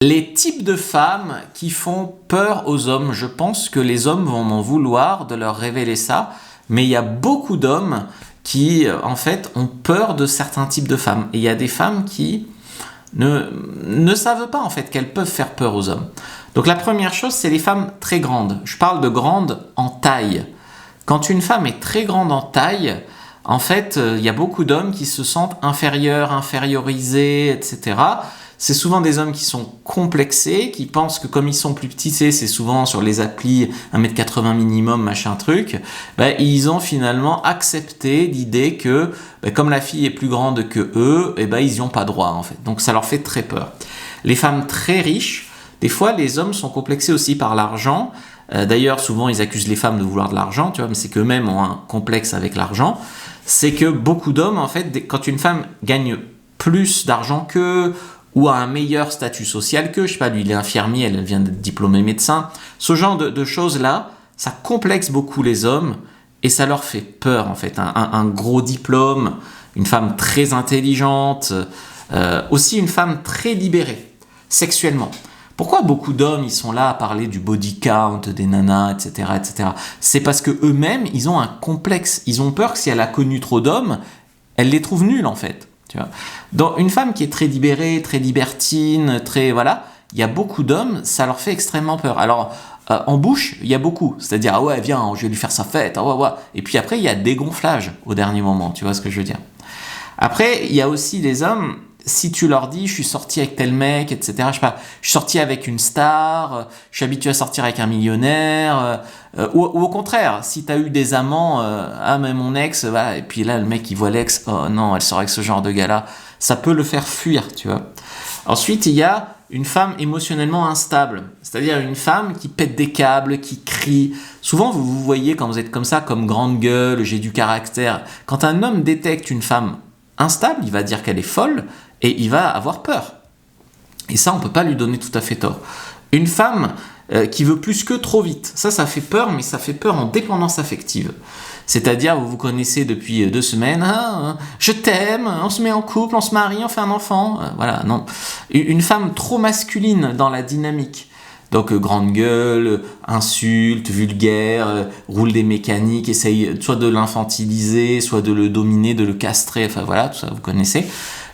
Les types de femmes qui font peur aux hommes, je pense que les hommes vont m'en vouloir de leur révéler ça, mais il y a beaucoup d'hommes qui, en fait, ont peur de certains types de femmes. Et il y a des femmes qui ne savent pas, en fait, qu'elles peuvent faire peur aux hommes. Donc la première chose, c'est les femmes très grandes. Je parle de grandes en taille. Quand une femme est très grande en taille, en fait, il y a beaucoup d'hommes qui se sentent inférieurs, infériorisés, etc. C'est souvent des hommes qui sont complexés, qui pensent que comme ils sont plus petits, c'est souvent sur les applis 1m80 minimum, machin truc, ils ont finalement accepté l'idée que comme la fille est plus grande que eux, ils n'y ont pas droit en fait. Donc ça leur fait très peur. Les femmes très riches, des fois les hommes sont complexés aussi par l'argent. D'ailleurs, souvent ils accusent les femmes de vouloir de l'argent, tu vois, mais c'est qu'eux-mêmes ont un complexe avec l'argent. C'est que beaucoup d'hommes, en fait, quand une femme gagne plus d'argent qu'eux, ou a un meilleur statut social que, je sais pas, lui il est infirmier, elle vient d'être diplômée médecin, ce genre de choses-là, ça complexe beaucoup les hommes et ça leur fait peur en fait. Un gros diplôme, une femme très intelligente, aussi une femme très libérée, sexuellement. Pourquoi beaucoup d'hommes ils sont là à parler du body count, des nanas, etc., etc. C'est parce que eux-mêmes ils ont un complexe, ils ont peur que si elle a connu trop d'hommes, elle les trouve nuls en fait. Tu vois. Donc une femme qui est très libérée, très libertine, très voilà, il y a beaucoup d'hommes, ça leur fait extrêmement peur. Alors en bouche, il y a beaucoup, c'est-à-dire ah ouais viens, je vais lui faire sa fête, ah ouais ouais. Et puis après il y a dégonflage au dernier moment, tu vois ce que je veux dire. Après il y a aussi des hommes, si tu leur dis je suis sorti avec tel mec, etc. Je sais pas, je suis sorti avec une star, je suis habitué à sortir avec un millionnaire, ou au contraire, si tu as eu des amants, ah mais mon ex, voilà, et puis là le mec il voit l'ex, oh non, elle sort avec ce genre de gars-là, ça peut le faire fuir, tu vois. Ensuite, il y a une femme émotionnellement instable, c'est-à-dire une femme qui pète des câbles, qui crie. Souvent, vous vous voyez quand vous êtes comme ça, comme grande gueule, j'ai du caractère. Quand un homme détecte une femme instable, il va dire qu'elle est folle et il va avoir peur. Et ça, on ne peut pas lui donner tout à fait tort. Une femme qui veut plus que trop vite, ça fait peur, mais ça fait peur en dépendance affective. C'est-à-dire, vous vous connaissez depuis 2 semaines, je t'aime, on se met en couple, on se marie, on fait un enfant. Voilà, non. Une femme trop masculine dans la dynamique. Donc, grande gueule, insulte, vulgaire, roule des mécaniques, essaye soit de l'infantiliser, soit de le dominer, de le castrer, enfin voilà, tout ça, vous connaissez.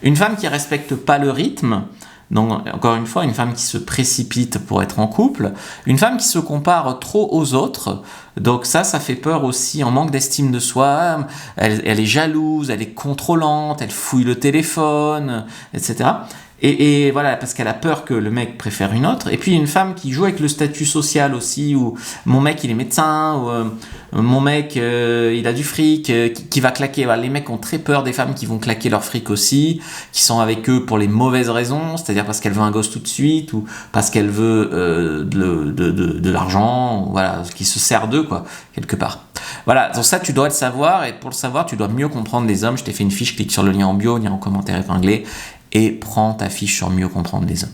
Une femme qui respecte pas le rythme, donc encore une fois, une femme qui se précipite pour être en couple, une femme qui se compare trop aux autres, donc ça fait peur aussi, en manque d'estime de soi, elle est jalouse, elle est contrôlante, elle fouille le téléphone, etc. Et voilà, parce qu'elle a peur que le mec préfère une autre. Et puis une femme qui joue avec le statut social aussi, où mon mec il est médecin, ou mon mec il a du fric, qui va claquer. Voilà, les mecs ont très peur des femmes qui vont claquer leur fric aussi, qui sont avec eux pour les mauvaises raisons, c'est-à-dire parce qu'elle veut un gosse tout de suite, ou parce qu'elle veut de l'argent, voilà, qui se sert d'eux, quoi, quelque part. Voilà, donc ça tu dois le savoir, et pour le savoir, tu dois mieux comprendre les hommes. Je t'ai fait une fiche, clique sur le lien en bio, lien en commentaire épinglé, et prends ta fiche sur mieux comprendre les hommes.